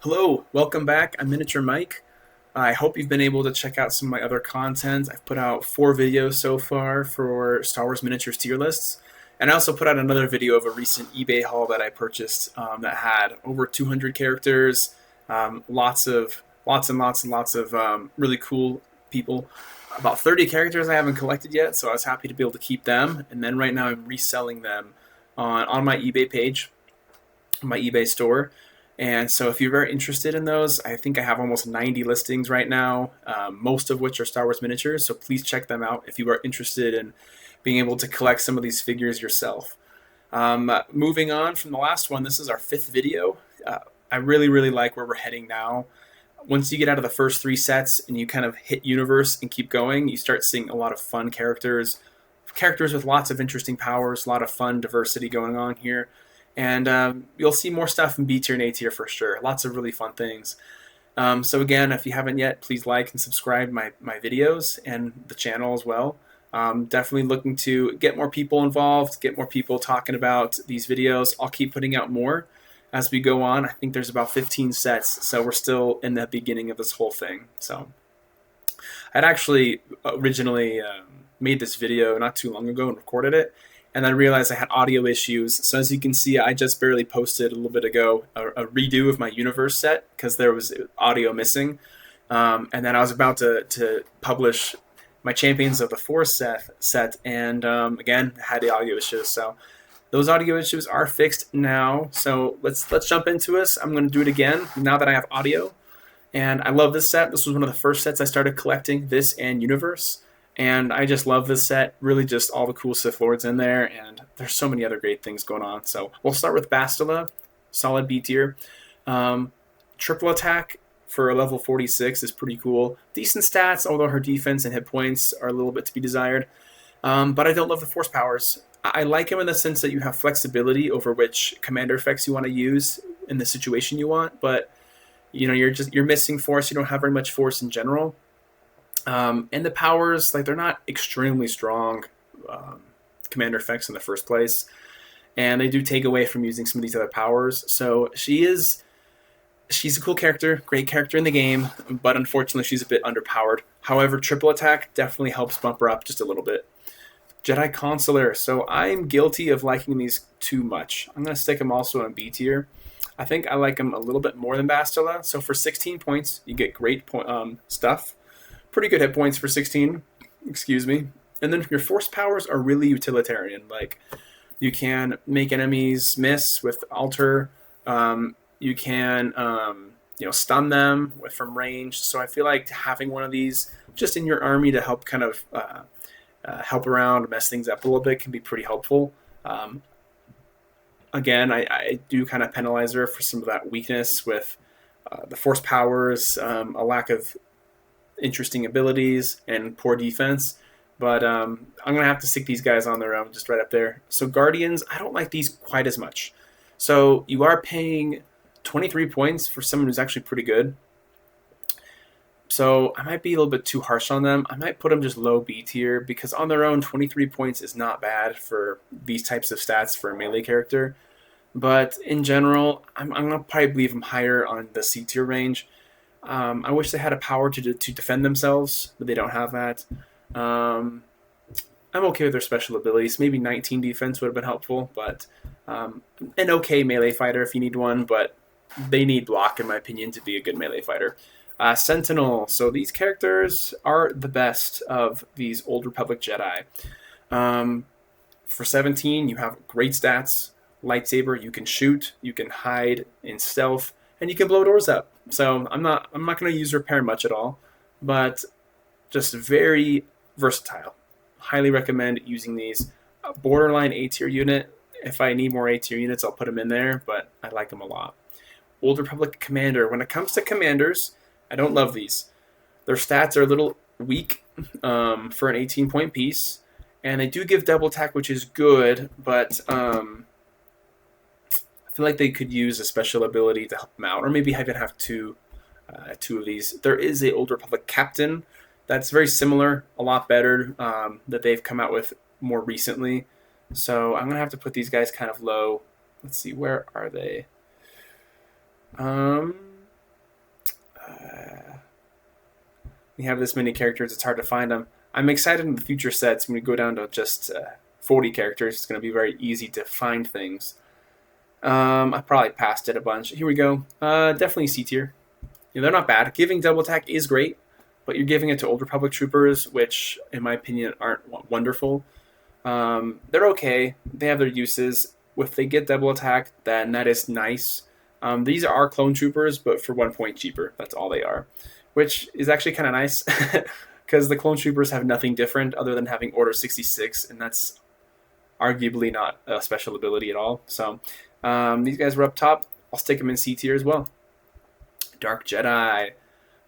Hello, welcome back. I'm Miniature Mike. I hope you've been able to check out some of my other content. I've put out 4 videos so far for Star Wars miniatures tier lists, and I also put out another video of a recent eBay haul that I purchased that had over 200 characters, lots and lots of really cool people. About 30 characters I haven't collected yet, so I was happy to be able to keep them. And then right now I'm reselling them on my eBay page, my eBay store. And so if you're very interested in those, I think I have almost 90 listings right now, most of which are Star Wars miniatures. So please check them out if you are interested in being able to collect some of these figures yourself. Moving on from the last one, this is our 5th video. I really like where we're heading now. Once you get out of the first 3 sets and you kind of hit universe and keep going, you start seeing a lot of fun characters with lots of interesting powers, a lot of fun diversity going on here. And you'll see more stuff in B tier and A tier for sure. Lots of really fun things. So again, if you haven't yet, please like and subscribe my videos and the channel as well. Definitely looking to get more people involved, get more people talking about these videos. I'll keep putting out more as we go on. I think there's about 15 sets, so we're still in the beginning of this whole thing. So I'd actually originally made this video not too long ago and recorded it, and I realized I had audio issues. So as you can see, I just barely posted a little bit ago a redo of my universe set because there was audio missing. And then I was about to publish my Champions of the Force set and again, had the audio issues. So those audio issues are fixed now. So let's jump into this. I'm going to do it again now that I have audio. And I love this set. This was one of the first sets I started collecting, this and Universe. And I just love this set, really just all the cool Sith Lords in there, and there's so many other great things going on. So we'll start with Bastila, solid B tier. Triple attack for a level 46 is pretty cool. Decent stats, although her defense and hit points are a little bit to be desired. But I don't love the force powers. I like him in the sense that you have flexibility over which commander effects you want to use in the situation you want, but you know, you're missing force, you don't have very much force in general. And the powers, like, they're not extremely strong commander effects in the first place, and they do take away from using some of these other powers. So she's a cool character, great character in the game, but unfortunately she's a bit underpowered. However, triple attack definitely helps bump her up just a little bit. Jedi Consular. So I'm guilty of liking these too much. I'm going to stick them also in B tier. I think I like them a little bit more than Bastila. So for 16 points, you get great stuff. Pretty good hit points for 16, excuse me. And then your force powers are really utilitarian. Like, you can make enemies miss with alter. You can stun them from range. So I feel like having one of these just in your army to help kind of help around, mess things up a little bit can be pretty helpful. Again, I do kind of penalize her for some of that weakness with the force powers, a lack of interesting abilities, and poor defense. But I'm going to have to stick these guys on their own, just right up there. So Guardians, I don't like these quite as much. So you are paying 23 points for someone who's actually pretty good. So I might be a little bit too harsh on them. I might put them just low B tier, because on their own, 23 points is not bad for these types of stats for a melee character. But in general, I'm going to probably leave them higher on the C tier range. I wish they had a power to defend themselves, but they don't have that. I'm okay with their special abilities. Maybe 19 defense would have been helpful, but an okay melee fighter if you need one, but they need block, in my opinion, to be a good melee fighter. Sentinel. So these characters are the best of these Old Republic Jedi. For 17, you have great stats. Lightsaber, you can shoot, you can hide in stealth, and you can blow doors up. So I'm not going to use repair much at all, but just very versatile. Highly recommend using these. Borderline A tier unit. If I need more A tier units, I'll put them in there, but I like them a lot. Old Republic Commander. When it comes to commanders, I don't love these. Their stats are a little weak for an 18-point piece, and they do give double attack, which is good, but I feel like they could use a special ability to help them out, or maybe even have two of these. There is a Old Republic Captain that's very similar, a lot better, that they've come out with more recently. So I'm going to have to put these guys kind of low. Let's see, where are they? we have this many characters, it's hard to find them. I'm excited in the future sets when we go down to just 40 characters. It's going to be very easy to find things. I probably passed it a bunch. Here we go. Definitely C tier. They're not bad. Giving double attack is great, but you're giving it to Old Republic troopers, which, in my opinion, aren't wonderful. They're okay. They have their uses. If they get double attack, then that is nice. These are clone troopers, but for 1 point cheaper. That's all they are, which is actually kind of nice because the clone troopers have nothing different other than having Order 66, and that's arguably not a special ability at all. So these guys were up top. I'll stick them in C tier as well. Dark Jedi.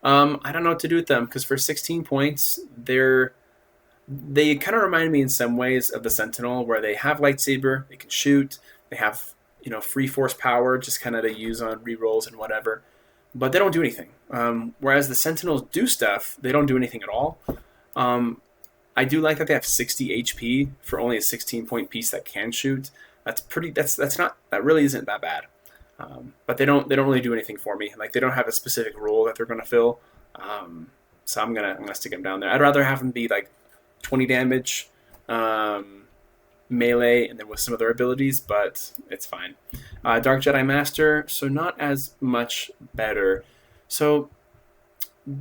I don't know what to do with them because for 16 points, they kind of remind me in some ways of the Sentinel, where they have lightsaber, they can shoot, they have free force power, just kind of to use on rerolls and whatever, but they don't do anything. Whereas the Sentinels do stuff, they don't do anything at all. I do like that they have 60 HP for only a 16-point piece that can shoot. That really isn't that bad. But they don't really do anything for me. Like, they don't have a specific role that they're going to fill. So I'm gonna stick them down there. I'd rather have them be like 20 damage, melee, and then with some other abilities, but it's fine. Dark Jedi Master, so not as much better. So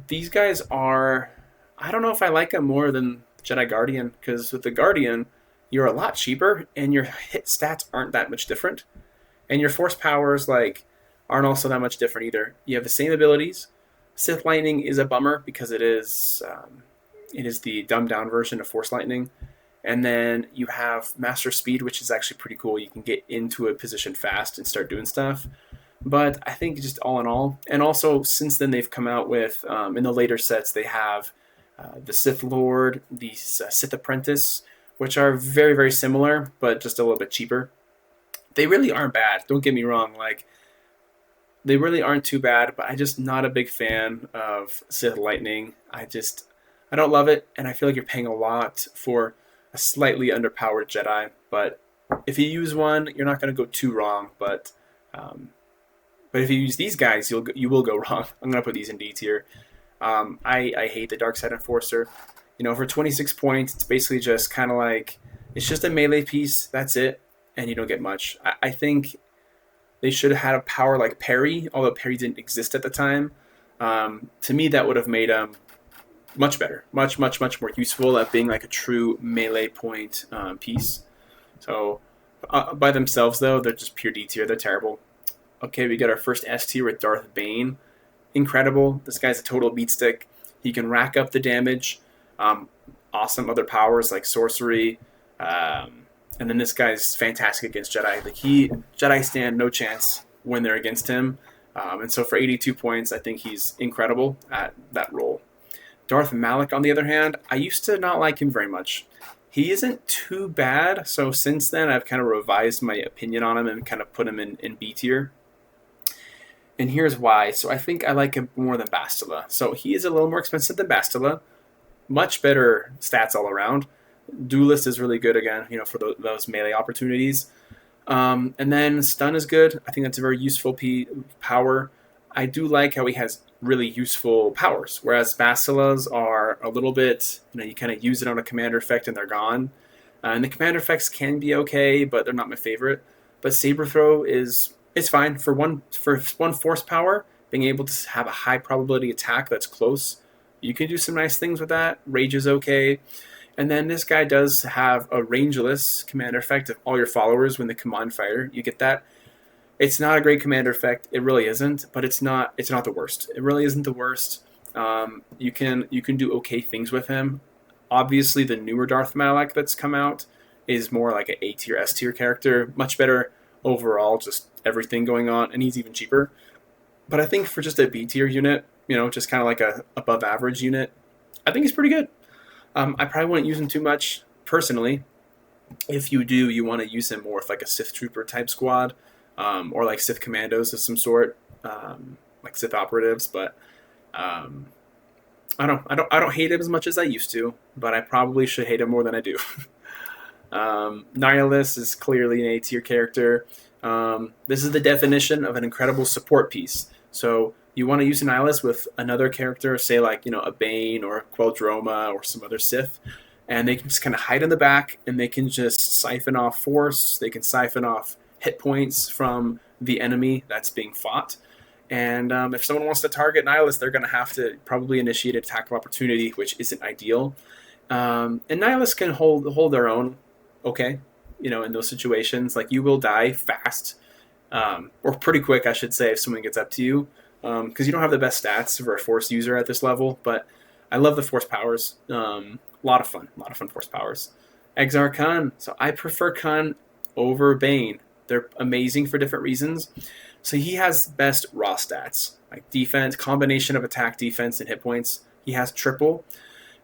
these guys are, I don't know if I like them more than Jedi Guardian, because with the Guardian, you're a lot cheaper, and your hit stats aren't that much different. And your force powers aren't also that much different either. You have the same abilities. Sith Lightning is a bummer because it is the dumbed down version of Force Lightning. And then you have Master Speed, which is actually pretty cool. You can get into a position fast and start doing stuff. But I think just all in all, and also since then they've come out with, in the later sets, they have the Sith Lord, the Sith Apprentice, which are very, very similar, but just a little bit cheaper. They really aren't bad. Don't get me wrong. They really aren't too bad, but I'm just not a big fan of Sith Lightning. I don't love it, and I feel like you're paying a lot for a slightly underpowered Jedi. But if you use one, you're not going to go too wrong. But if you use these guys, you will go wrong. I'm going to put these in D tier. I hate the Dark Side Enforcer. For 26 points, it's basically just kind of it's just a melee piece. That's it. And you don't get much. I think they should have had a power like parry, although parry didn't exist at the time. To me, that would have made them much better, much, much, much more useful at being like a true melee point piece. So by themselves, though, they're just pure D tier. They're terrible. Okay, we got our first S tier with Darth Bane. Incredible. This guy's a total beatstick. He can rack up the damage. Awesome other powers like sorcery. And then this guy's fantastic against Jedi. Jedi stand no chance when they're against him. And so for 82 points, I think he's incredible at that role. Darth Malak, on the other hand, I used to not like him very much. He isn't too bad, so since then I've kind of revised my opinion on him and kind of put him in B tier. And here's why. So I think I like him more than Bastila. So he is a little more expensive than Bastila. Much better stats all around. Duelist is really good again, for those melee opportunities. And then Stun is good. I think that's a very useful power. I do like how he has really useful powers, whereas Bastilas are a little bit, you kind of use it on a commander effect and they're gone. And the commander effects can be okay, but they're not my favorite. But Saber Throw it's fine for one force power. Being able to have a high probability attack that's close, you can do some nice things with that. Rage is okay. And then this guy does have a rangeless commander effect of all your followers when they come on fire. You get that. It's not a great commander effect. It really isn't, but it's not the worst. It really isn't the worst. You can do okay things with him. Obviously, the newer Darth Malak that's come out is more like an A tier, S tier character. Much better overall, just everything going on, and he's even cheaper. But I think for just a B tier unit, just kind of like a above average unit, I think he's pretty good. I probably wouldn't use him too much personally. If you do, you want to use him more with like a Sith Trooper type squad, or like Sith Commandos of some sort, like Sith Operatives. But I don't hate him as much as I used to, but I probably should hate him more than I do. Nihilus is clearly an A tier character. This is the definition of an incredible support piece. So You want to use an Nihilus with another character, say like, a Bane or a Queldroma or some other Sith, and they can just kind of hide in the back, and they can just siphon off force. They can siphon off hit points from the enemy that's being fought. And if someone wants to target Nihilus, they're going to have to probably initiate an attack of opportunity, which isn't ideal. And Nihilus can hold their own, okay, in those situations. Like, you will die fast, or pretty quick, I should say, if someone gets up to you, because you don't have the best stats for a Force user at this level. But I love the Force powers. A lot of fun Force powers. Exar Kun. So I prefer Kun over Bane. They're amazing for different reasons. So he has best raw stats, like defense, combination of attack, defense, and hit points. He has triple.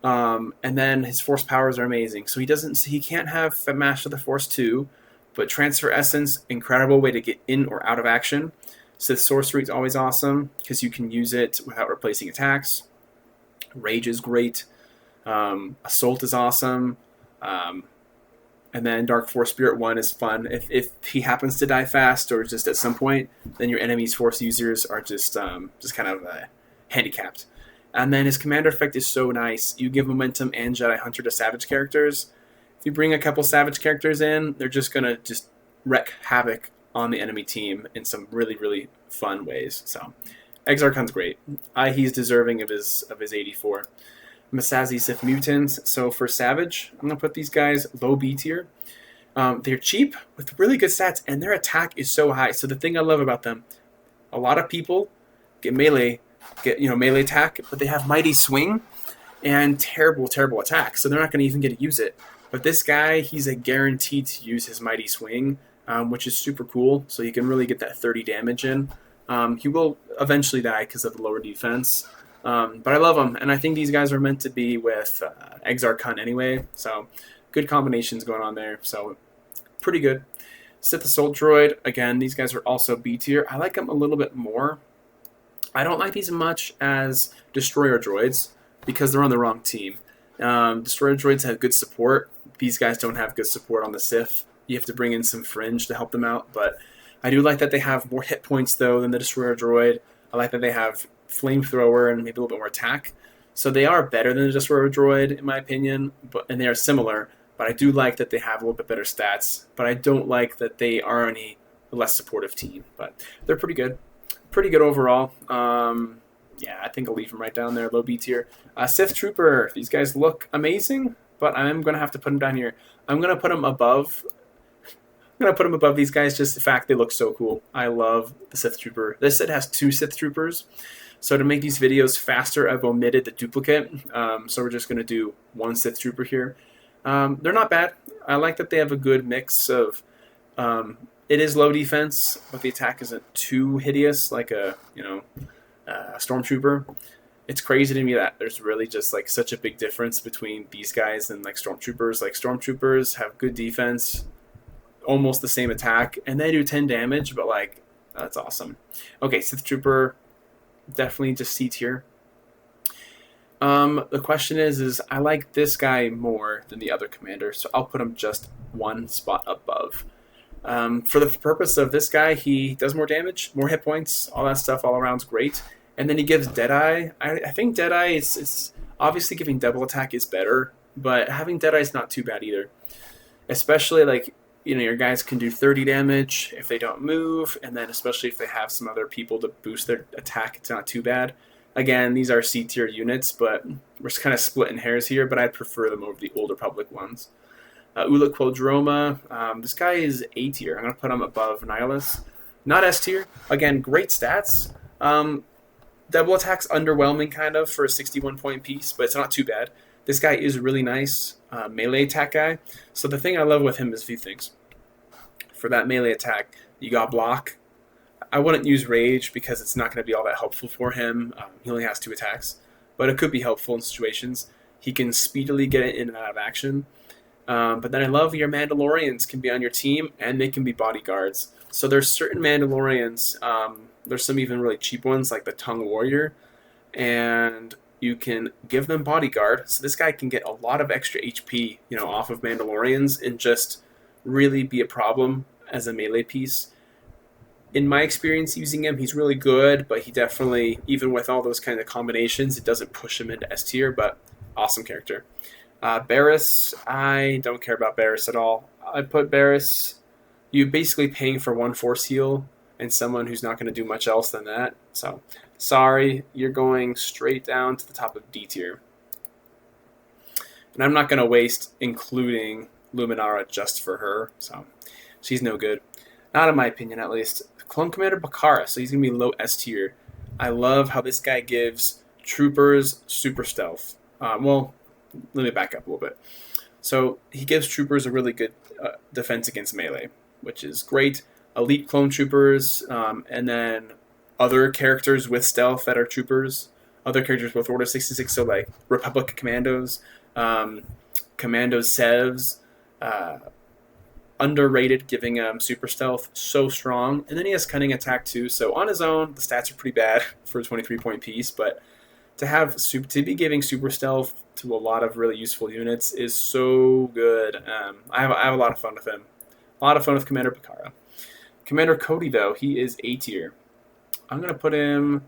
And then his Force powers are amazing. So he can't have Master of the Force 2, but Transfer Essence, incredible way to get in or out of action. Sith Sorcery is always awesome because you can use it without replacing attacks. Rage is great. Assault is awesome. And then Dark Force Spirit 1 is fun. If he happens to die fast or just at some point, then your enemy's Force users are just kind of handicapped. And then his commander effect is so nice. You give Momentum and Jedi Hunter to Savage characters. If you bring a couple Savage characters in, they're just going to just wreak havoc on the enemy team in some really, really fun ways. So Exar Kun's great. He's deserving of his 84. Masazi Sith Mutants. So for Savage, I'm going to put these guys low B tier. They're cheap with really good stats, and their attack is so high. So the thing I love about them, a lot of people get melee attack, but they have Mighty Swing and terrible attack. So they're not going to even get to use it. But this guy, he's a guaranteed to use his Mighty Swing, which is super cool. So you can really get that 30 damage in. He will eventually die because of the lower defense. But I love them, and I think these guys are meant to be with Exar Kun anyway, so good combinations going on there, so pretty good. Sith Assault Droid, again, these guys are also B tier. I like them a little bit more. I don't like these as much as Destroyer Droids, because they're on the wrong team. Destroyer Droids have good support. These guys don't have good support on the Sith. You have to bring in some Fringe to help them out, but I do like that they have more hit points, though, than the Destroyer Droid. I like that they have Flamethrower and maybe a little bit more attack. So they are better than the Destroyer Droid, in my opinion, and they are similar, but I do like that they have a little bit better stats, but I don't like that they are any less supportive team, but they're pretty good. Pretty good overall. Yeah, I think I'll leave them right down there, low B tier. Sith Trooper, these guys look amazing, but I'm going to have to put them down here. I'm going to put them above these guys, just the fact they look so cool. I love the Sith Trooper. This set has 2 Sith Troopers. So to make these videos faster, I've omitted the duplicate. So we're just going to do 1 Sith Trooper here. They're not bad. I like that they have a good mix of... it is low defense, but the attack isn't too hideous like a Stormtrooper. It's crazy to me that there's really just like such a big difference between these guys and like Stormtroopers. Like Stormtroopers have good defense, almost the same attack, and they do 10 damage, but like that's awesome. Okay, Sith Trooper, definitely just C tier. The question is I like this guy more than the other commander, so I'll put him just 1 spot above. For the purpose of this guy, he does more damage, more hit points, all that stuff all around is great. And then he gives Deadeye. I think Deadeye is obviously giving double attack is better, but having Deadeye is not too bad either. Especially like, your guys can do 30 damage if they don't move, and then especially if they have some other people to boost their attack, it's not too bad. Again, these are C tier units, but we're just kind of splitting hairs here, but I'd prefer them over the Old Republic ones. Ula Queldroma, this guy is A tier. I'm going to put him above Nihilus. Not S tier. Again, great stats. Double attack's underwhelming kind of for a 61 point piece, but it's not too bad. This guy is really nice melee attack guy. So the thing I love with him is a few things. For that melee attack, you got block. I wouldn't use rage because it's not going to be all that helpful for him. He only has 2 attacks, but it could be helpful in situations. He can speedily get in and out of action. But then I love your Mandalorians can be on your team, and they can be bodyguards. So there's certain Mandalorians, there's some even really cheap ones like the Tongue Warrior, and you can give them bodyguard. So this guy can get a lot of extra HP, off of Mandalorians and just really be a problem as a melee piece. in my experience using him, he's really good, but he definitely, even with all those kind of combinations, it doesn't push him into S tier, but awesome character. Barris, I don't care about Barris at all. I put Barris, you basically paying for one force heal and someone who's not going to do much else than that. So, sorry, you're going straight down to the top of D tier. And I'm not going to waste including Luminara just for her, so she's no good. Not in my opinion, at least. Clone Commander Bakara, so he's going to be low S tier. I love how this guy gives troopers super stealth. Well, let me back up a little bit. So he gives troopers a really good defense against melee, which is great. Elite clone troopers, and then other characters with stealth that are troopers. Other characters with Order 66, so like Republic Commandos, Commandos Sevs, underrated, giving super stealth, so strong. And then he has cunning attack too, so on his own, the stats are pretty bad for a 23-point piece, but to be giving super stealth to a lot of really useful units is so good. I have a lot of fun with him. A lot of fun with Commander Bakara. Commander Cody, though, he is A tier. I'm going to put him,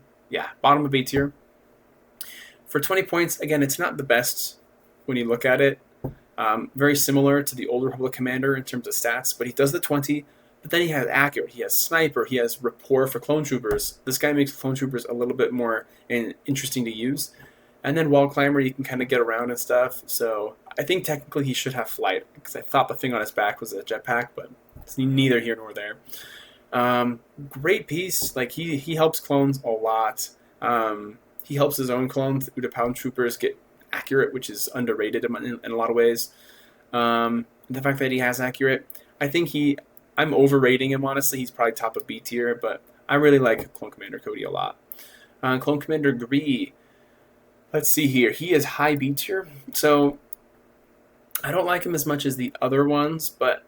bottom of A tier. For 20 points, again, it's not the best when you look at it. Very similar to the old Republic Commander in terms of stats, but he does the 20, but then he has accurate, he has sniper, he has rapport for clone troopers. This guy makes clone troopers a little bit more interesting to use. And then wall climber, you can kind of get around and stuff. So I think technically he should have flight, because I thought the thing on his back was a jetpack, but it's neither here nor there. Great piece. Like he helps clones a lot. He helps his own clones, the Pound Troopers, get accurate, which is underrated in a lot of ways. The fact that he has accurate, I think I'm overrating him, honestly. He's probably top of B tier, but I really like Clone Commander Cody a lot. Clone Commander Gree, let's see here. He is high B tier, so I don't like him as much as the other ones, but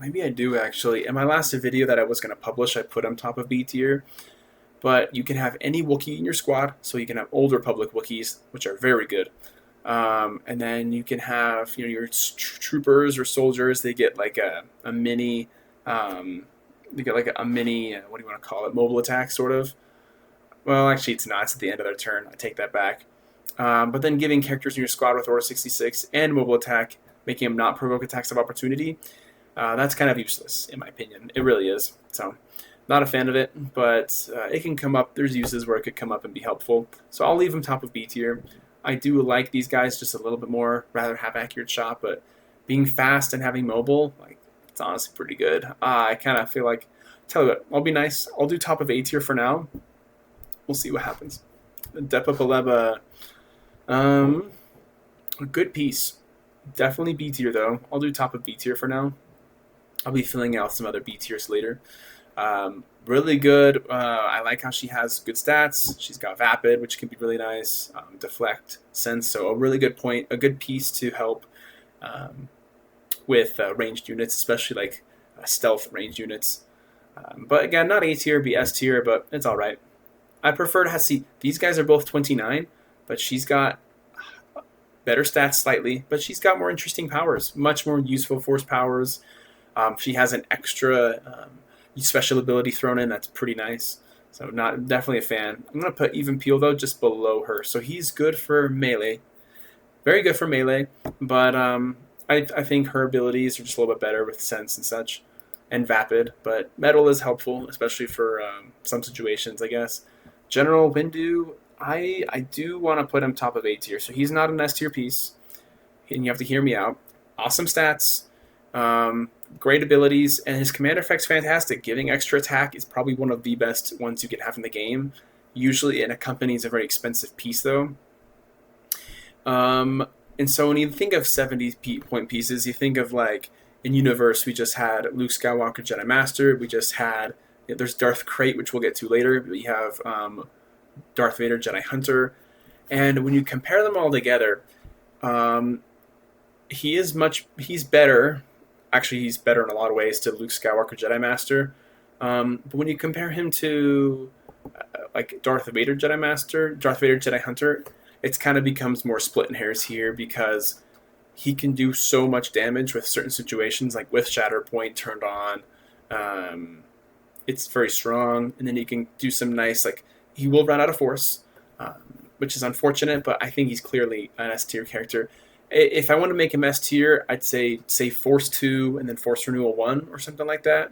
maybe I do actually. In my last video that I was going to publish, I put him top of B tier. But you can have any Wookiee in your squad, so you can have Old Republic Wookiees, which are very good. And then you can have your troopers or soldiers. They get like a mini, what do you want to call it, mobile attack sort of. Well, actually it's not. It's at the end of their turn. I take that back. But then giving characters in your squad with Order 66 and mobile attack, making them not provoke attacks of opportunity, that's kind of useless in my opinion. It really is. So. Not a fan of it, but it can come up. There's uses where it could come up and be helpful. So I'll leave him top of B tier. I do like these guys just a little bit more. Rather have accurate shot, but being fast and having mobile, it's honestly pretty good. I kind of feel like, tell you what, I'll be nice. I'll do top of A tier for now. We'll see what happens. Depa Baleba, a good piece. Definitely B tier though. I'll do top of B tier for now. I'll be filling out some other B tiers later. Really good. I like how she has good stats. She's got Vapid, which can be really nice. Deflect, Sense, so a really good point, a good piece to help with ranged units, especially like stealth ranged units. But again, not A tier, be S tier, but it's all right. I prefer to see these guys are both 29, but she's got better stats slightly, but she's got more interesting powers, much more useful force powers. She has an extra special ability thrown in that's pretty nice. So definitely a fan. I'm going to put Even Peel, though, just below her. So he's good for melee. Very good for melee. But I think her abilities are just a little bit better with Sense and such. And Vapid. But Metal is helpful, especially for some situations, I guess. General Windu, I do want to put him top of A tier. So he's not an S tier piece. And you have to hear me out. Awesome stats. Great abilities, and his command effect's fantastic. Giving extra attack is probably one of the best ones you can have in the game. Usually it accompanies a very expensive piece, though. And so when you think of 70-point pieces, you think of, like, in Universe, we just had Luke Skywalker Jedi Master. We just had, there's Darth Krayt, which we'll get to later. We have Darth Vader Jedi Hunter. And when you compare them all together, he's better. Actually, he's better in a lot of ways to Luke Skywalker Jedi Master. But when you compare him to like Darth Vader Jedi Master, Darth Vader Jedi Hunter, it kind of becomes more splitting hairs here because he can do so much damage with certain situations, like with Shatterpoint turned on. it's very strong, and then he can do some nice, like, he will run out of force, which is unfortunate, but I think he's clearly an S tier character. If I want to make him S tier, I'd say Force 2 and then Force Renewal 1 or something like that.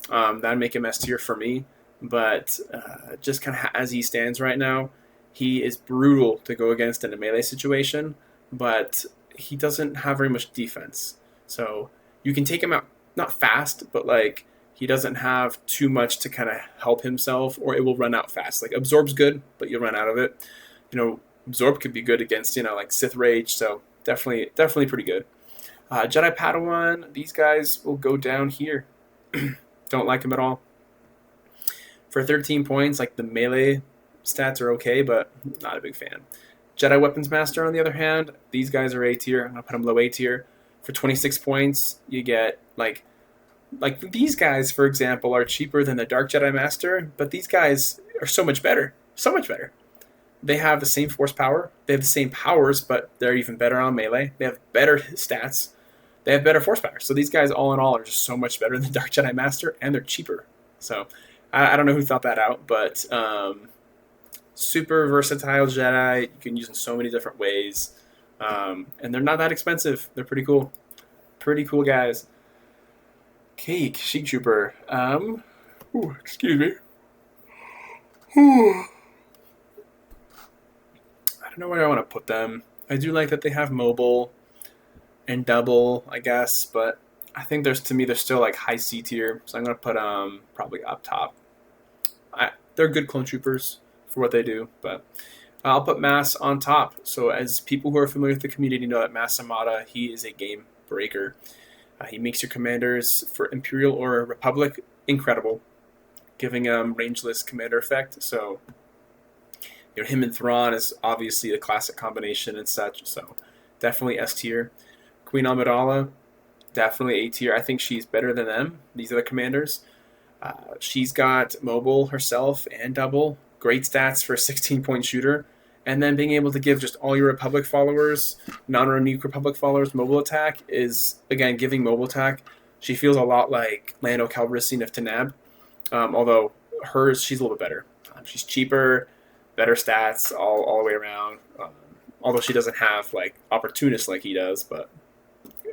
That'd make him S tier for me. But just kind of as he stands right now, he is brutal to go against in a melee situation, but he doesn't have very much defense. So you can take him out, not fast, but like he doesn't have too much to kind of help himself, or it will run out fast. Like Absorb's good, but you'll run out of it. Absorb could be good against, like Sith Rage, so definitely pretty good. Jedi Padawan, these guys will go down here. Don't like them at all. For 13 points, like the melee stats are okay, but not a big fan. Jedi Weapons Master, on the other hand, these guys are A tier. I'm going to put them low A tier. For 26 points, you get, like these guys, for example, are cheaper than the Dark Jedi Master, but these guys are so much better. So much better. They have the same force power. They have the same powers, but they're even better on melee. They have better stats. They have better force power. So these guys, all in all, are just so much better than Dark Jedi Master, and they're cheaper. So I don't know who thought that out, but super versatile Jedi. You can use in so many different ways, and they're not that expensive. They're pretty cool. Pretty cool guys. Cake, Sheik Trooper. Excuse me. I don't know where I want to put them. I do like that they have mobile and double, I guess, but I think they're still like high C tier, so I'm gonna put probably up top. They're good clone troopers for what they do, but I'll put Mass on top. So as people who are familiar with the community know that Mass Amata, he is a game breaker. He makes your commanders for Imperial or Republic incredible, giving rangeless commander effect. So him and Thrawn is obviously a classic combination and such. So definitely S tier. Queen Amidala, definitely A tier. I think she's better than them, these other commanders. She's got mobile herself and double. Great stats for a 16-point shooter. And then being able to give just all your Republic followers, non-Renuke Republic followers, mobile attack is, again, giving mobile attack. She feels a lot like Lando Calrissian of Tanab, although she's a little bit better. She's cheaper, better stats all the way around, although she doesn't have like opportunists like he does, but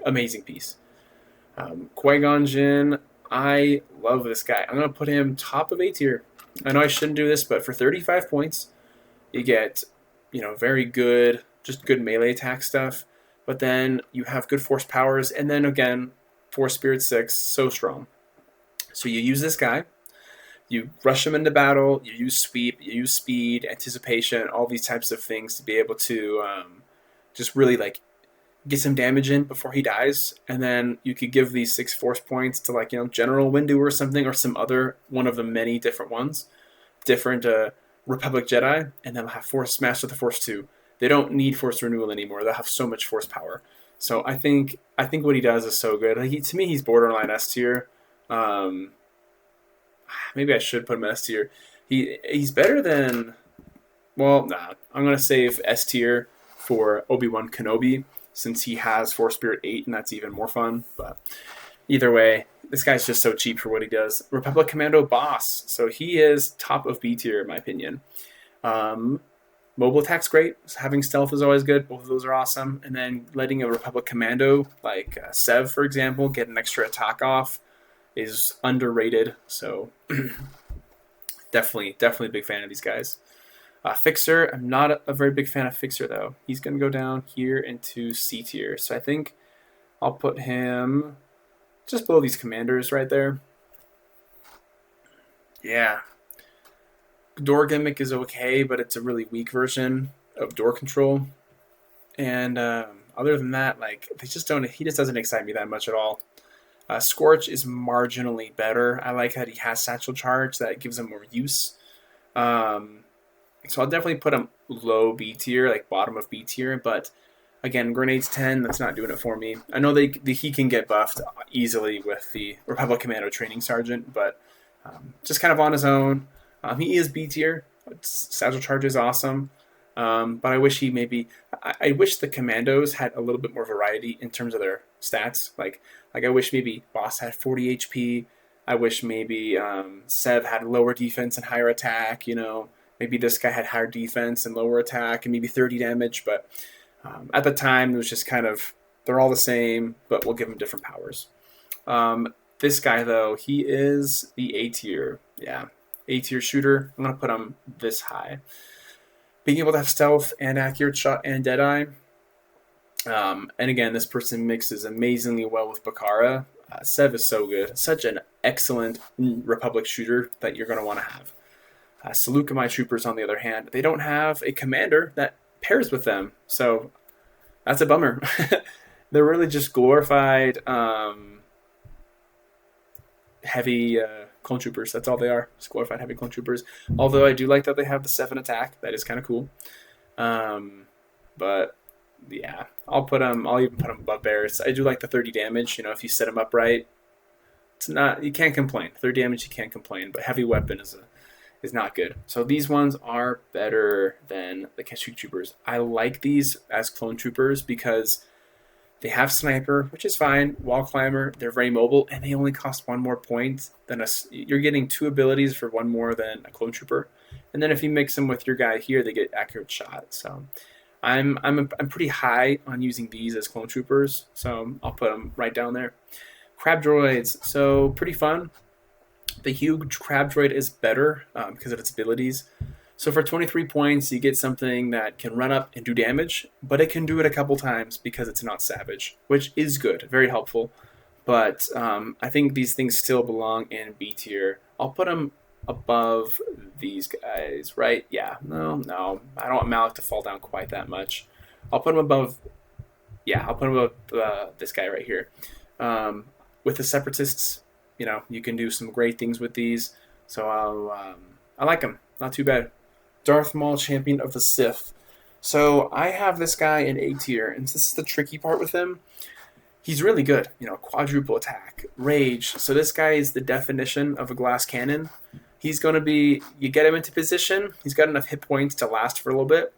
amazing piece. Qui-Gon Jinn, I love this guy. I'm going to put him top of A tier. I know I shouldn't do this, but for 35 points, you get, very good, just good melee attack stuff. But then you have good force powers, and then again, Force Spirit 6, so strong. So you use this guy, you rush him into battle, you use sweep, you use speed, anticipation, all these types of things to be able to just really like get some damage in before he dies, and then you could give these 6 force points to General Windu or something, or some other one of the many different ones, different Republic Jedi, and they'll have Force Master the Force 2. They don't need Force Renewal anymore. They'll have so much force power. So I think what he does is so good. To me, he's borderline S tier. Maybe I should put him S tier. He's better than. Well, nah. I'm gonna save S tier for Obi-Wan Kenobi, since he has Force Spirit 8, and that's even more fun. But either way, this guy's just so cheap for what he does. Republic Commando Boss. So he is top of B tier, in my opinion. Mobile attack's great. Having stealth is always good. Both of those are awesome. And then letting a Republic Commando, like Sev, for example, get an extra attack off is underrated. So definitely a big fan of these guys. Fixer, I'm not a very big fan of Fixer, though. He's going to go down here into C tier. So I think I'll put him just below these commanders right there. Yeah. Door Gimmick is okay, but it's a really weak version of Door Control. And other than that, he just doesn't excite me that much at all. Scorch is marginally better. I like that he has Satchel Charge. That gives him more use. So I'll definitely put him low B tier, like bottom of B tier. But again, Grenades 10, that's not doing it for me. I know he can get buffed easily with the Republic Commando Training Sergeant, but just kind of on his own. He is B tier. Satchel Charge is awesome. But I wish I wish the Commandos had a little bit more variety in terms of their stats. Like I wish maybe Boss had 40 HP, I wish maybe Sev had lower defense and higher attack. Maybe this guy had higher defense and lower attack and maybe 30 damage. But at the time, it was just kind of, they're all the same, but we'll give them different powers. This guy, though, he is the A tier. Yeah, A tier shooter. I'm going to put him this high. Being able to have stealth and accurate shot and Deadeye. And again, this person mixes amazingly well with Bakara. Sev is so good. Such an excellent Republic shooter that you're going to want to have. Seleucamai troopers, on the other hand, they don't have a commander that pairs with them. So that's a bummer. They're really just glorified heavy clone troopers. That's all they are. Just glorified heavy clone troopers. Although I do like that they have the 7 attack. That is kind of cool. But yeah, I'll even put them above bears. I do like the 30 damage. If you set them up right, you can't complain. 30 damage, you can't complain. But heavy weapon is not good. So these ones are better than the Kashyyyk troopers. I like these as clone troopers because they have sniper, which is fine. Wall climber, they're very mobile, and they only cost 1 more point than you're getting 2 abilities for 1 more than a clone trooper. And then if you mix them with your guy here, they get accurate shot. So I'm pretty high on using these as clone troopers. So I'll put them right down there. Crab droids, so pretty fun. The huge crab droid is better because of its abilities. So for 23 points, you get something that can run up and do damage, but it can do it a couple times because it's not savage, which is good, very helpful. But I think these things still belong in B tier. I'll put them above these guys, right? Yeah, no. I don't want Malik to fall down quite that much. I'll put him above, this guy right here. With the Separatists, you can do some great things with these. So I like them. Not too bad. Darth Maul, Champion of the Sith. So I have this guy in A tier, and this is the tricky part with him. He's really good. Quadruple attack, rage. So this guy is the definition of a glass cannon. He's going to be, you get him into position, he's got enough hit points to last for a little bit,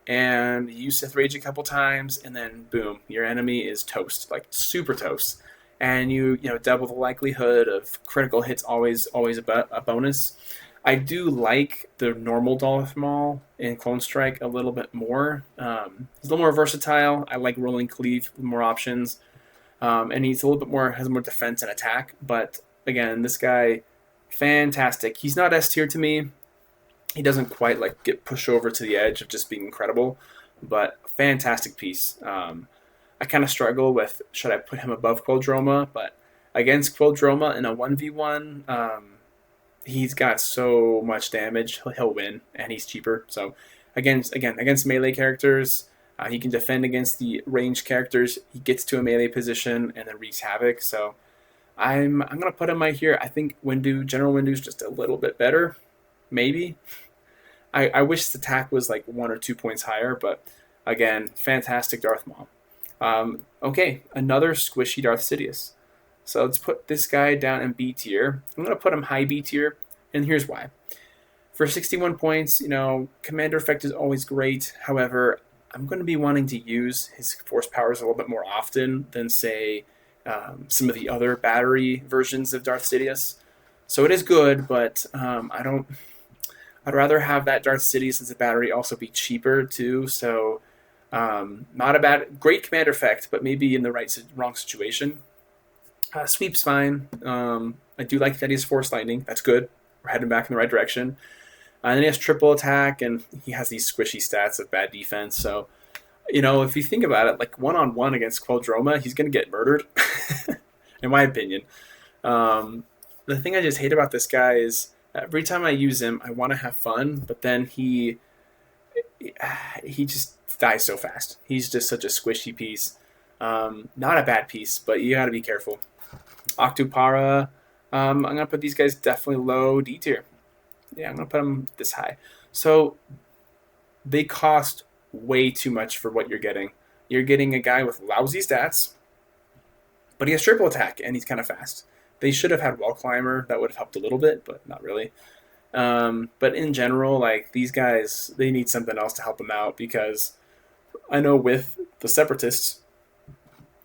and you use Sith Rage a couple times, and then boom, your enemy is toast, like super toast. And you double the likelihood of critical hits, always a bonus. I do like the normal Darth Maul in Clone Strike a little bit more. He's a little more versatile. I like rolling cleave with more options. And he's a little bit more, has more defense and attack. But again, this guy, fantastic. He's not S tier to me. He doesn't quite get pushed over to the edge of just being incredible. But fantastic piece. I kind of struggle with, should I put him above Quildroma? But against Quildroma in a 1v1, he's got so much damage, he'll win, and he's cheaper. So against melee characters, he can defend against the ranged characters. He gets to a melee position and then wreaks havoc. So I'm gonna put him right here. I think General Windu's just a little bit better, maybe. I wish the attack was 1 or 2 points higher, but again, fantastic Darth Maul. Okay, another squishy Darth Sidious. So let's put this guy down in B tier. I'm going to put him high B tier, and here's why. For 61 points, Commander Effect is always great. However, I'm going to be wanting to use his Force powers a little bit more often than, say, some of the other battery versions of Darth Sidious. So it is good, but I'd rather have that Darth Sidious as a battery also be cheaper too. So not a great Commander Effect, but maybe in the wrong situation. Sweep's fine. I do like that he has Force Lightning. That's good. We're heading back in the right direction. And then he has triple attack, and he has these squishy stats of bad defense. So, if you think about it, one-on-one against Quildroma, he's going to get murdered, in my opinion. The thing I just hate about this guy is every time I use him, I want to have fun, but then he just dies so fast. He's just such a squishy piece. Not a bad piece, but you got to be careful. Octupara, I'm going to put these guys definitely low D tier. Yeah, I'm going to put them this high. So they cost way too much for what you're getting. You're getting a guy with lousy stats, but he has triple attack, and he's kind of fast. They should have had Wall Climber. That would have helped a little bit, but not really. But in general, these guys, they need something else to help them out, because I know with the Separatists,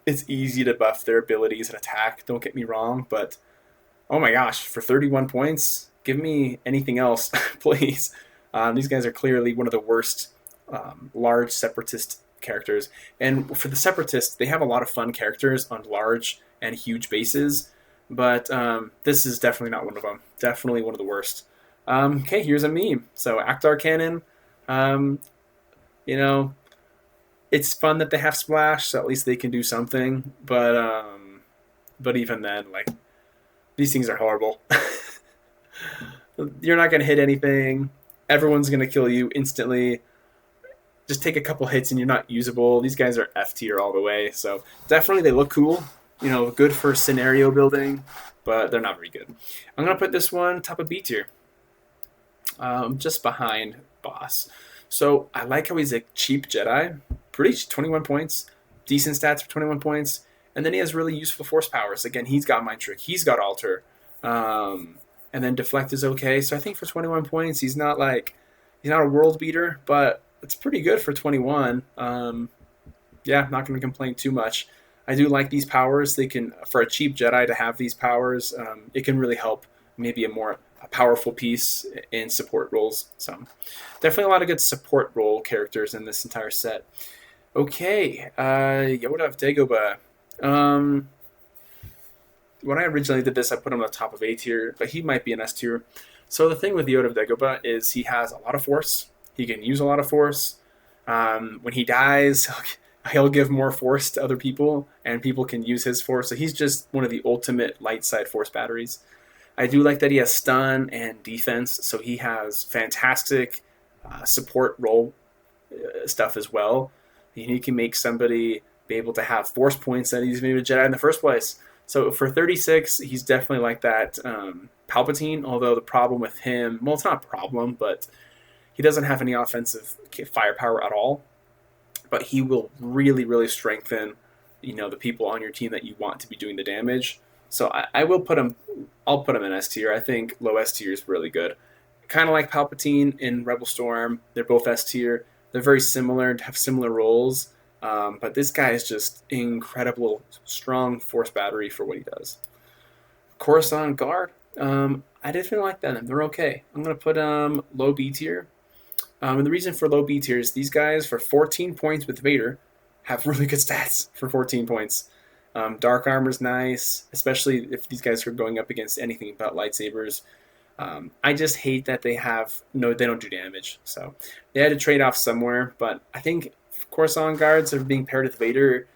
it's easy to buff their abilities and attack, don't get me wrong, but Oh my gosh, for 31 points, give me anything else, please. These guys are clearly one of the worst large separatist characters. And for the separatists, they have a lot of fun characters on large and huge bases, but this is definitely not one of them. Definitely one of the worst. Okay, here's a meme. So Actar Cannon, um, you know, it's fun that they have splash, so at least they can do something. But even then, like these things are horrible. You're not gonna hit anything. Everyone's gonna kill you instantly. Just take a couple hits and you're not usable. These guys are F tier all the way. So definitely they look cool. Good for scenario building, but they're not very good. I'm gonna put this one top of B tier, just behind Boss. So I like how he's a cheap Jedi, pretty 21 points, decent stats for 21 points, and then he has really useful force powers. Again, he's got Mind Trick, he's got Alter, and then Deflect is okay. So I think for 21 points, he's not a world beater, but it's pretty good for 21. Yeah, not going to complain too much. I do like these powers. They can, for a cheap Jedi to have these powers, it can really help maybe a powerful piece in support roles. So definitely a lot of good support role characters in this entire set. Okay, Yoda of Dagobah. When I originally did this, I put him on the top of A tier, but he might be an S tier. So the thing with Yoda of Dagobah is he has a lot of force. He can use a lot of force. When he dies, he'll give more force to other people, and people can use his force. So he's just one of the ultimate light side force batteries. I do like that he has stun and defense, so he has fantastic support role stuff as well. He can make somebody be able to have force points that he's even a Jedi in the first place. So for 36, he's definitely like that Palpatine, although the problem with him, well, it's not a problem, but he doesn't have any offensive firepower at all. But he will really, really strengthen, the people on your team that you want to be doing the damage. So I will put him. I'll put him in S tier. I think low S tier is really good. Kind of like Palpatine in Rebel Storm. They're both S tier. They're very similar and have similar roles. But this guy is just incredible, strong force battery for what he does. Coruscant Guard. I didn't like them. They're okay. I'm gonna put low B tier. And the reason for low B tier is these guys for 14 points with Vader have really good stats for 14 points. Dark armor's nice, especially if these guys are going up against anything but lightsabers. I just hate that they don't do damage. So they had to trade off somewhere, but I think Coruscant guards are being paired with Vader,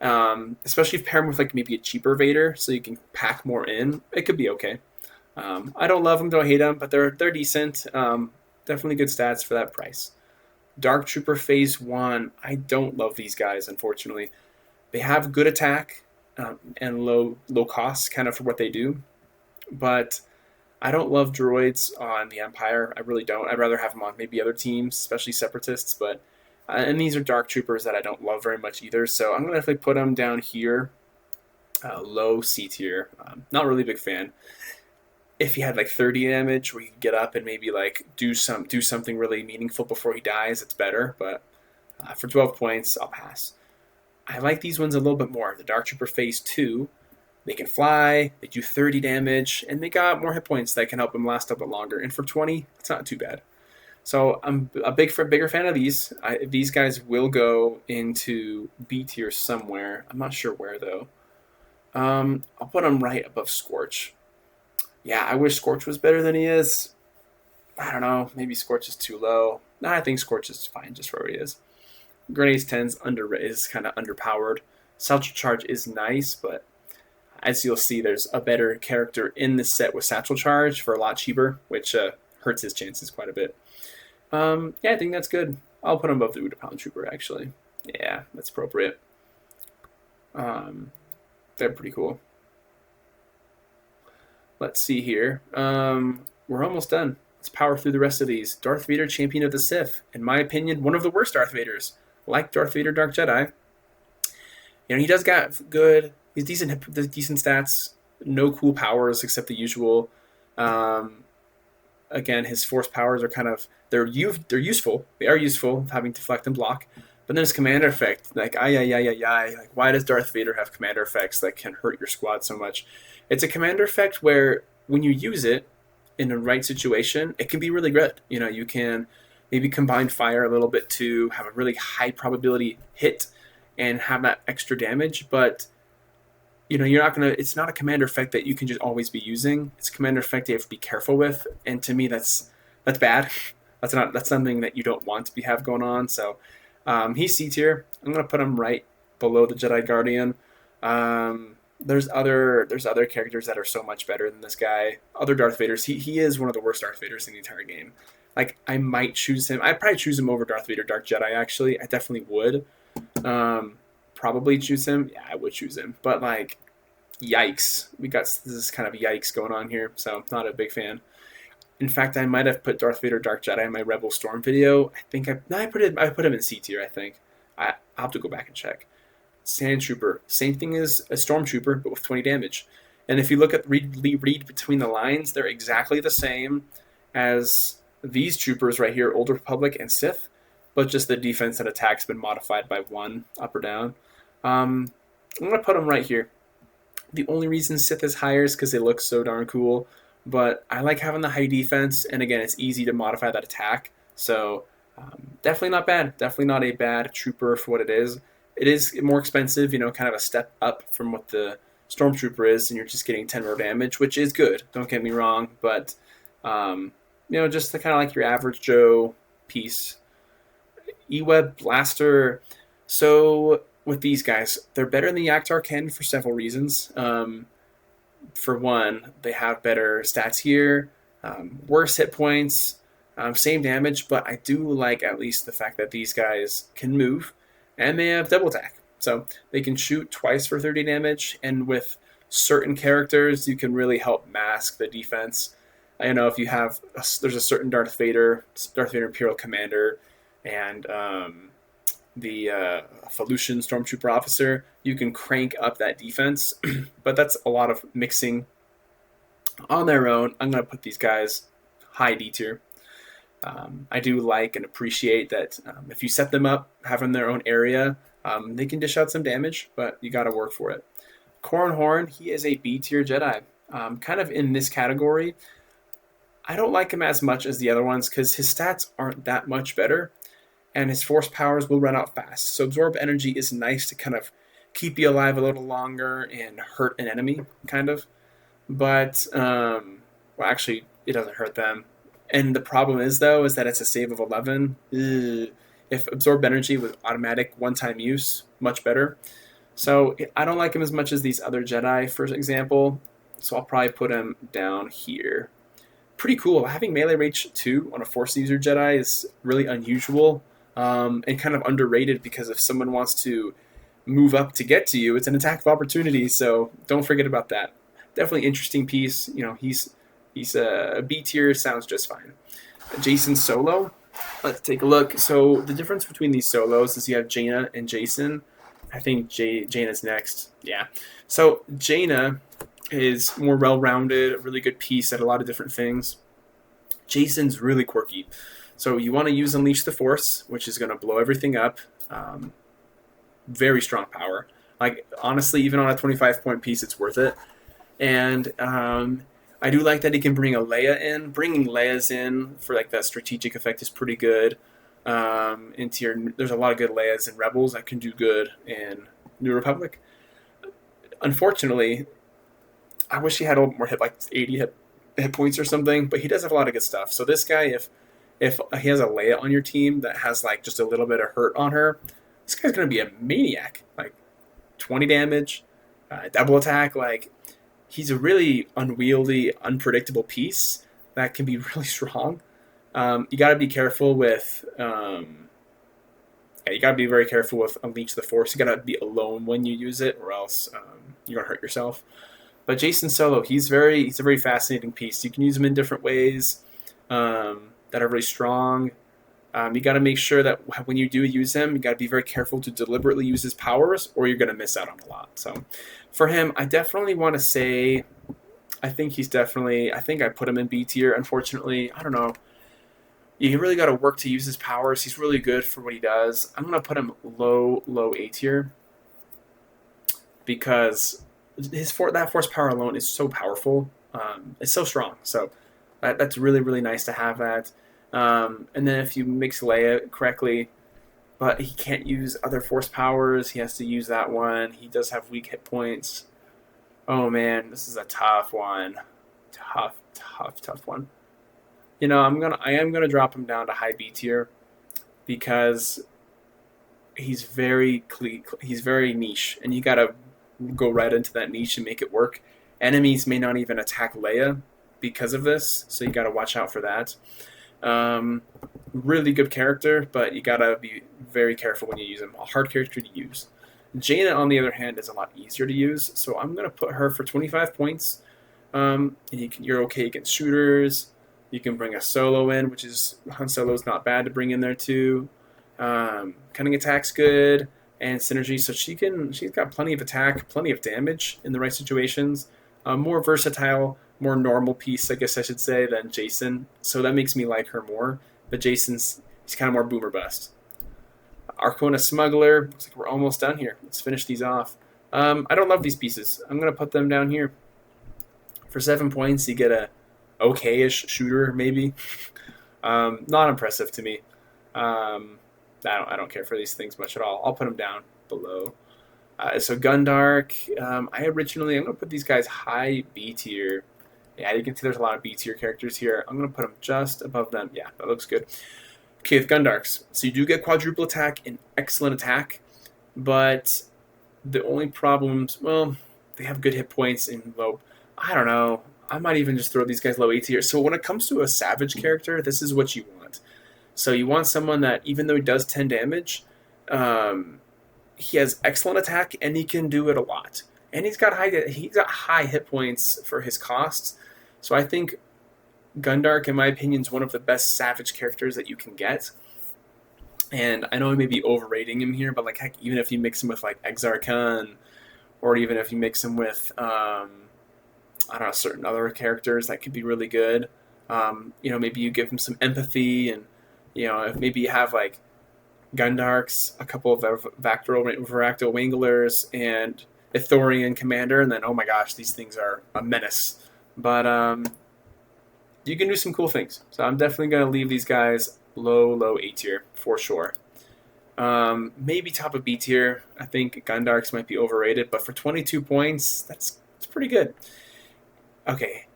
especially if paired with like maybe a cheaper Vader, so you can pack more in. It could be okay. I don't love them, don't hate them, but they're decent. Definitely good stats for that price. Dark Trooper Phase 1. I don't love these guys, unfortunately. They have good attack and low cost kind of for what they do, but I don't love droids on the Empire. I really don't. I'd rather have them on maybe other teams, especially Separatists, but and these are Dark Troopers that I don't love very much either, so I'm going to definitely put them down here, low C tier. Not really a big fan. If he had like 30 damage where he could get up and maybe like do something really meaningful before he dies, it's better, but for 12 points, I'll pass. I like these ones a little bit more. The Dark Trooper Phase 2, they can fly, they do 30 damage, and they got more hit points that can help them last a bit longer. And for 20, it's not too bad. So I'm a bigger fan of these. These guys will go into B tier somewhere. I'm not sure where, though. I'll put them right above Scorch. Yeah, I wish Scorch was better than he is. I don't know. Maybe Scorch is too low. No, I think Scorch is fine just where he is. Grenades 10's is kind of underpowered. Satchel Charge is nice, but as you'll see, there's a better character in this set with Satchel Charge for a lot cheaper, which hurts his chances quite a bit. Yeah, I think that's good. I'll put him above the Utapau Trooper, actually. Yeah, that's appropriate. They're pretty cool. Let's see here. We're almost done. Let's power through the rest of these. Darth Vader, Champion of the Sith. In my opinion, one of the worst Darth Vaders. Like Darth Vader, Dark Jedi. He does got good. He's decent stats. No cool powers except the usual. Again, his force powers are they're useful. They are useful, having deflect and block. But then his commander effect, like, like, why does Darth Vader have commander effects that can hurt your squad so much? It's a commander effect where when you use it in the right situation, it can be really good. You know, you can maybe combine fire a little bit to have a really high probability hit and have that extra damage, but you know, you're not gonna. It's not a commander effect that you can just always be using. It's a commander effect you have to be careful with, and to me, that's bad. That's something that you don't want to have going on. So he's C tier. I'm gonna put him right below the Jedi Guardian. There's other characters that are so much better than this guy. Other Darth Vaders. He is one of the worst Darth Vaders in the entire game. Like, I might choose him. I'd probably choose him over Darth Vader Dark Jedi. Actually, I definitely would. Probably choose him. Yeah, I would choose him. But like, yikes, this is kind of yikes going on here. So not a big fan. In fact, I might have put Darth Vader Dark Jedi in my Rebel Storm video. I put him in C tier. I think I'll have to go back and check. Sand Trooper, same thing as a Stormtrooper, but with 20 damage. And if you look at read between the lines, they're exactly the same as these troopers right here, Old Republic and Sith, but just the defense and attack's been modified by 1 up or down. I'm gonna put them right here. The only reason Sith is higher is because they look so darn cool. But I like having the high defense, and again, it's easy to modify that attack. So definitely not bad. Definitely not a bad trooper for what it is. It is more expensive, you know, kind of a step up from what the Stormtrooper is, and you're just getting 10 more damage, which is good. Don't get me wrong, but you know, just the kind of like your average Joe piece. E-Web Blaster. So with these guys, they're better than the Yaktar Cannon for several reasons. For one, they have better stats here, worse hit points, same damage, but I do like at least the fact that these guys can move, and they have double attack. So they can shoot twice for 30 damage, and with certain characters, you can really help mask the defense. I know if you have, there's a certain Darth Vader Imperial Commander, and the Felucian Stormtrooper Officer, you can crank up that defense, but that's a lot of mixing on their own. I'm going to put these guys high D tier. I do like and appreciate that if you set them up, having their own area, they can dish out some damage, but you got to work for it. Corran Horn, he is a B tier Jedi. Kind of in this category. I don't like him as much as the other ones because his stats aren't that much better, and his force powers will run out fast. So absorb energy is nice to kind of keep you alive a little longer and hurt an enemy, kind of. But, well, actually, it doesn't hurt them. And the problem is, though, is that it's a save of 11. Ugh. If absorb energy with automatic one-time use, much better. So I don't like him as much as these other Jedi, for example. So I'll probably put him down here. Pretty cool. Having melee range 2 on a Force user Jedi is really unusual. And kind of underrated because if someone wants to move up to get to you, it's an attack of opportunity. So don't forget about that. Definitely interesting piece. You know, he's a B tier, sounds just fine. Jason Solo. Let's take a look. So the difference between these solos is you have Jaina and Jason. I think Jaina's next. Yeah. So Jaina is more well-rounded, a really good piece at a lot of different things. Jason's really quirky. So you want to use Unleash the Force, which is going to blow everything up. Very strong power. Like, honestly, even on a 25-point piece, it's worth it. And I do like that he can bring a Leia in. Bringing Leia's in for like that strategic effect is pretty good. There's a lot of good Leias in Rebels that can do good in New Republic. Unfortunately, I wish he had a little more like 80 hit points or something, but he does have a lot of good stuff. So this guy, if he has a Leia on your team that has like just a little bit of hurt on her, this guy's going to be a maniac. Like 20 damage, double attack. Like, he's a really unwieldy, unpredictable piece that can be really strong. You got to be careful with. You got to be very careful with Unleash the Force. You got to be alone when you use it, or else you're gonna hurt yourself. But Jason Solo, he's a very fascinating piece. You can use him in different ways that are really strong. You got to make sure that when you do use him, you got to be very careful to deliberately use his powers, or you're going to miss out on a lot. So for him, I definitely want to say, I think I put him in B tier. Unfortunately, I don't know. You really got to work to use his powers. He's really good for what he does. I'm gonna put him low A tier because that force power alone is so powerful. It's so strong. So that's really nice to have that. And then if you mix Leia correctly, but he can't use other force powers. He has to use that one. He does have weak hit points. Oh man, this is a tough one. Tough one. I am gonna drop him down to high B tier because he's very niche, and you gotta go right into that niche and make it work. Enemies may not even attack Leia because of this, so you gotta watch out for that. Um, Really good character, but you gotta be very careful when you use him. A hard character to use. Jaina, on the other hand, is a lot easier to use, so I'm gonna put her for 25 points. And you're okay against shooters. You can bring a solo in, which is Han Solo's not bad to bring in there too. Cunning attack's good, and synergy, so she's got plenty of attack, plenty of damage in the right situations. More versatile, more normal piece, I guess I should say, than Jason. So that makes me like her more. But he's kind of more boomer bust. Arcona Smuggler. Looks like we're almost done here. Let's finish these off. I don't love these pieces. I'm gonna put them down here. For 7 points, you get a okay-ish shooter, maybe. Not impressive to me. I don't care for these things much at all. I'll put them down below. So Gundark, I'm gonna put these guys high B tier. Yeah, you can see there's a lot of B tier characters here. I'm gonna put them just above them. Yeah, that looks good. Okay, with Gundarks, so you do get quadruple attack and excellent attack, but the only problems, well, they have good hit points and low. I don't know. I might even just throw these guys low A tier. So when it comes to a savage character, this is what you want. So you want someone that, even though he does 10 damage, he has excellent attack and he can do it a lot. And he's got high hit points for his costs. So I think Gundark, in my opinion, is one of the best savage characters that you can get. And I know I may be overrating him here, but like heck, even if you mix him with like Exar Kun, or even if you mix him with I don't know, certain other characters, that could be really good. Maybe you give him some empathy, and if maybe you have like Gundarks, a couple of Varactyl Wanglers, and Ithorian Commander, and then oh my gosh, these things are a menace. But you can do some cool things. So I'm definitely going to leave these guys low A tier for sure. Maybe top of B tier. I think Gundarks might be overrated, but for 22 points, that's pretty good. Okay,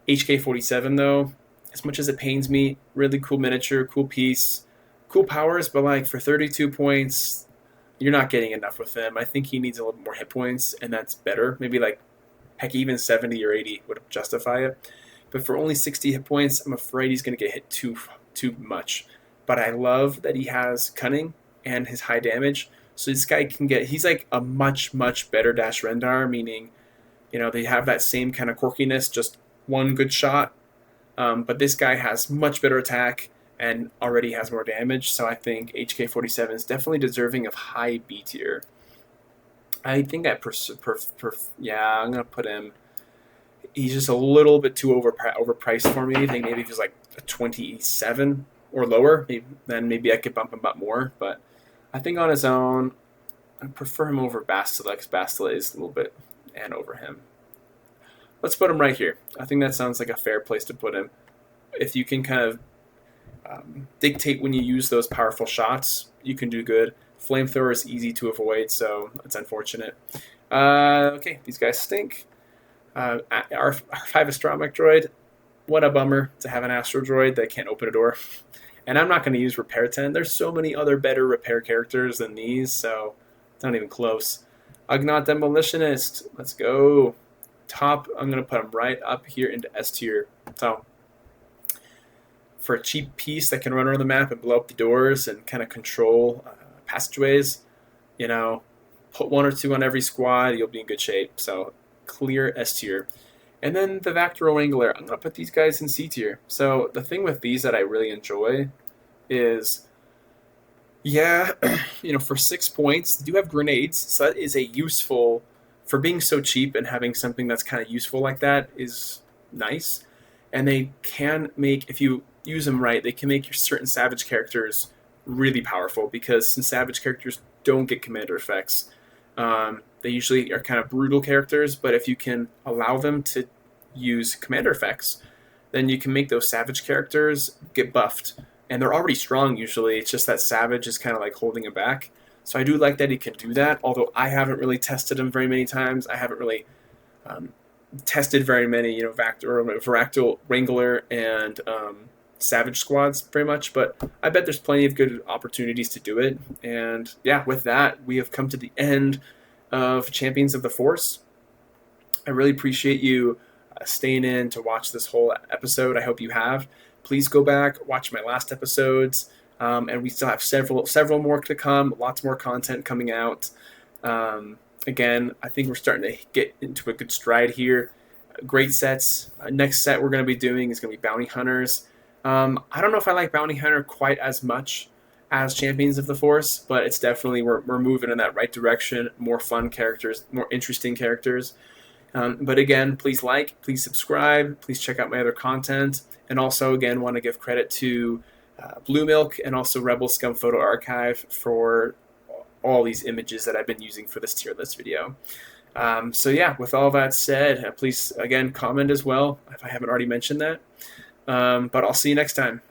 HK-47 though, as much as it pains me, really cool miniature, cool piece, cool powers, but like for 32 points, you're not getting enough with him. I think he needs a little more hit points, and that's better. Maybe like, heck, even 70 or 80 would justify it. But for only 60 hit points, I'm afraid he's going to get hit too much. But I love that he has cunning and his high damage. So this guy he's like a much better Dash Rendar, meaning, they have that same kind of quirkiness, just one good shot. But this guy has much better attack and already has more damage. So I think HK-47 is definitely deserving of high B tier. I think I'm going to put him. He's just a little bit too overpriced for me. I think maybe if he's like a 27 or lower, then maybe I could bump him up more. But I think on his own, I prefer him over Bastila, because Bastila is a little bit and over him. Let's put him right here. I think that sounds like a fair place to put him. If you can kind of dictate when you use those powerful shots, you can do good. Flamethrower is easy to avoid, so it's unfortunate. Okay, these guys stink. Our 5 Astromech droid, what a bummer to have an Astro droid that can't open a door. And I'm not going to use Repair 10. There's so many other better repair characters than these, so it's not even close. Ugnaught Demolitionist, let's go. Top, I'm going to put him right up here into S tier. So for a cheap piece that can run around the map and blow up the doors and kind of control passageways, put 1 or 2 on every squad, you'll be in good shape. So clear S tier. And then the Vactor Wrangler, I'm going to put these guys in C tier. So the thing with these that I really enjoy is, for 6 points, they do have grenades. So that is a useful, for being so cheap and having something that's kind of useful like that is nice. And they can make, if you use them right, they can make your certain Savage characters really powerful, because since Savage characters don't get commander effects, they usually are kind of brutal characters, but if you can allow them to use commander effects, then you can make those Savage characters get buffed. And they're already strong usually, it's just that Savage is kind of like holding it back. So I do like that he can do that, although I haven't really tested him very many times. I haven't really tested very many, Varactyl Wrangler and Savage squads very much, but I bet there's plenty of good opportunities to do it. And yeah, with that, we have come to the end of Champions of the Force. I really appreciate you staying in to watch this whole episode. I hope you have. Please go back, watch my last episodes, and we still have several more to come. Lots more content coming out. Again, I think we're starting to get into a good stride here. Great sets. Next set we're going to be doing is going to be Bounty Hunters. I don't know if I like Bounty Hunter quite as much as Champions of the Force, but it's definitely, we're moving in that right direction. More fun characters, more interesting characters. But again, please please subscribe, please check out my other content, and also, again, want to give credit to Blue Milk and also Rebel Scum Photo Archive for all these images that I've been using for this tier list video. So yeah, with all that said, please, again, comment as well if I haven't already mentioned that. But I'll see you next time.